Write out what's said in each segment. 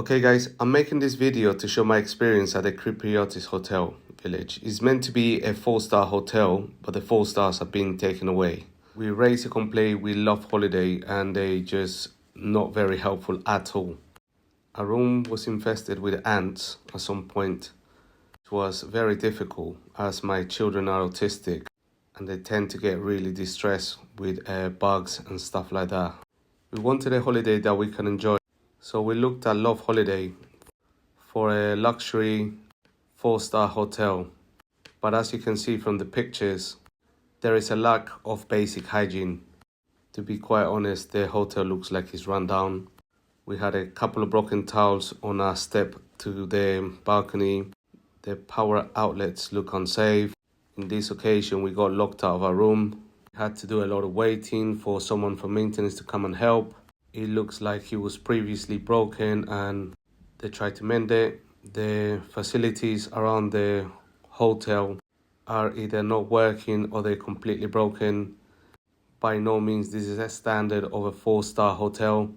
Okay guys, I'm making this video to show my experience at the Kipriotis Hotel Village. It's meant to be a 4-star hotel, but the 4 stars have been taken away. We raised a complaint with Love Holiday and they just not very helpful at all. Our room was infested with ants at some point. It was very difficult as my children are autistic and they tend to get really distressed with bugs and stuff like that. We wanted a holiday that we can enjoy. So we looked at Love Holiday for a luxury 4-star hotel. But as you can see from the pictures, there is a lack of basic hygiene. To be quite honest, the hotel looks like it's run down. We had a couple of broken towels on our step to the balcony. The power outlets look unsafe. In this occasion, we got locked out of our room. We had to do a lot of waiting for someone from maintenance to come and help. It looks like it was previously broken and they tried to mend it. The facilities around the hotel are either not working or they're completely broken. By no means this is a standard of a 4-star hotel.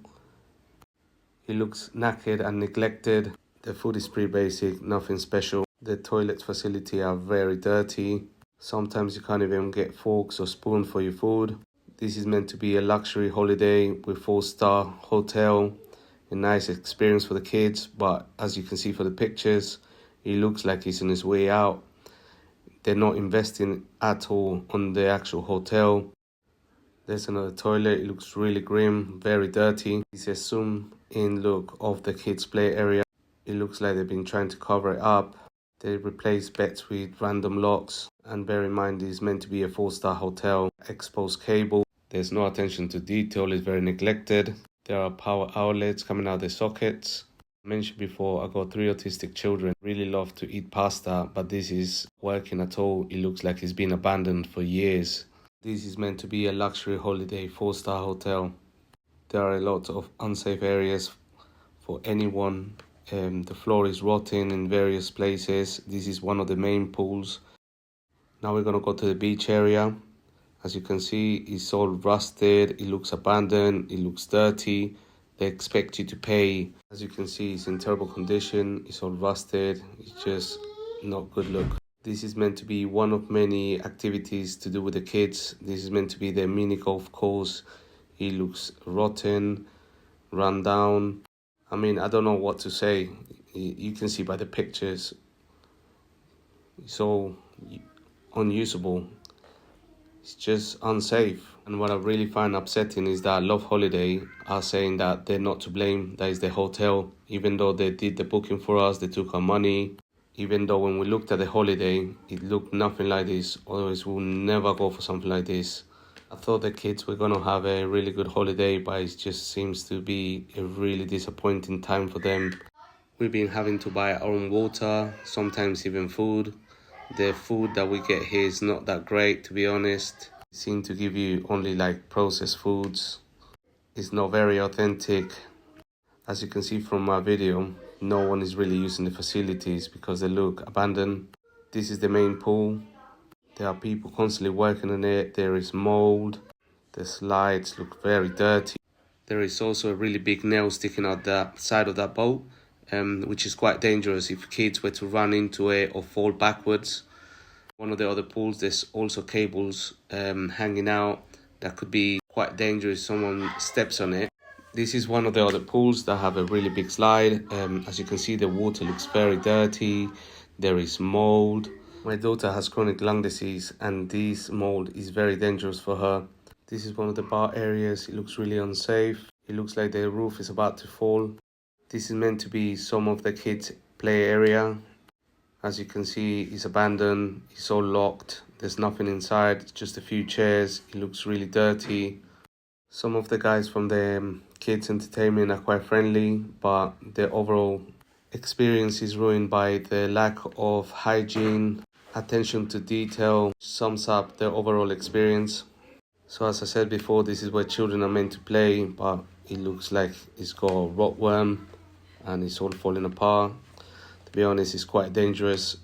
It looks knackered and neglected. The food is pretty basic, nothing special. The toilet facility are very dirty. Sometimes you can't even get forks or spoon for your food. This is meant to be a luxury holiday with 4-star hotel, a nice experience for the kids, but as you can see for the pictures, it looks like it's on its way out. They're not investing at all on the actual hotel. There's another toilet. It looks really grim, very dirty. It's a zoom-in look of the kids' play area. It looks like they've been trying to cover it up. They replaced beds with random locks. And bear in mind, it's meant to be a 4-star hotel. Exposed cable. There's no attention to detail. It's very neglected. There are power outlets coming out of the sockets. I mentioned before, I got 3 autistic children. Really love to eat pasta, but this is working at all. It looks like it's been abandoned for years. This is meant to be a luxury holiday 4-star hotel. There are a lot of unsafe areas for anyone. The floor is rotting in various places. This is one of the main pools. Now we're going to go to the beach area. As you can see, it's all rusted. It looks abandoned. It looks dirty. They expect you to pay. As you can see, it's in terrible condition. It's all rusted. It's just not good look. This is meant to be one of many activities to do with the kids. This is meant to be their mini golf course. It looks rotten, run down. I mean, I don't know what to say. You can see by the pictures. It's all unusable. It's just unsafe. And what I really find upsetting is that Love Holiday are saying that they're not to blame. That is the hotel. Even though they did the booking for us, they took our money. Even though when we looked at the holiday, it looked nothing like this. Otherwise, we'll never go for something like this. I thought the kids were going to have a really good holiday, but it just seems to be a really disappointing time for them. We've been having to buy our own water, sometimes even food. The food that we get here is not that great, to be honest. They seem to give you only like processed foods. It's not very authentic. As you can see from my video, no one is really using the facilities because they look abandoned. This is the main pool. There are people constantly working on it. There is mold. The slides look very dirty. There is also a really big nail sticking out the side of that boat, which is quite dangerous if kids were to run into it or fall backwards. One of the other pools, there's also cables hanging out that could be quite dangerous if someone steps on it. This is one of the other pools that have a really big slide. As you can see, the water looks very dirty. There is mold. My daughter has chronic lung disease and this mold is very dangerous for her. This is one of the bar areas. It looks really unsafe. It looks like the roof is about to fall. This is meant to be some of the kids' play area. As you can see, it's abandoned. It's all locked. There's nothing inside, just a few chairs. It looks really dirty. Some of the guys from the kids' entertainment are quite friendly, but the overall experience is ruined by the lack of hygiene. Attention to detail sums up the overall experience. So as I said before, this is where children are meant to play, but it looks like it's got a rotworm and it's all falling apart. To be honest, it's quite dangerous.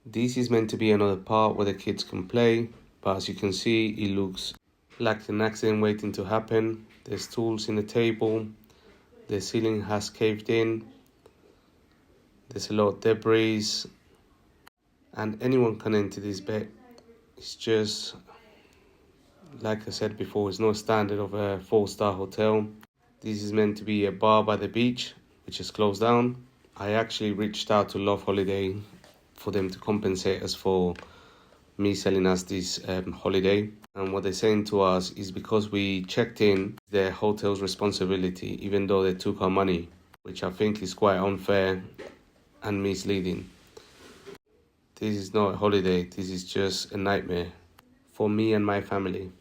This is meant to be another part where the kids can play, but as you can see, it looks like an accident waiting to happen. There's tools in the table. The ceiling has caved in. There's a lot of debris, and anyone can enter this bed. It's just, like I said before, it's no standard of a 4-star hotel. This is meant to be a bar by the beach, which is closed down. I actually reached out to Love Holiday for them to compensate us for me selling us this holiday. And what they're saying to us is because we checked in, their hotel's responsibility, even though they took our money, which I think is quite unfair and misleading. This is not a holiday, this is just a nightmare for me and my family.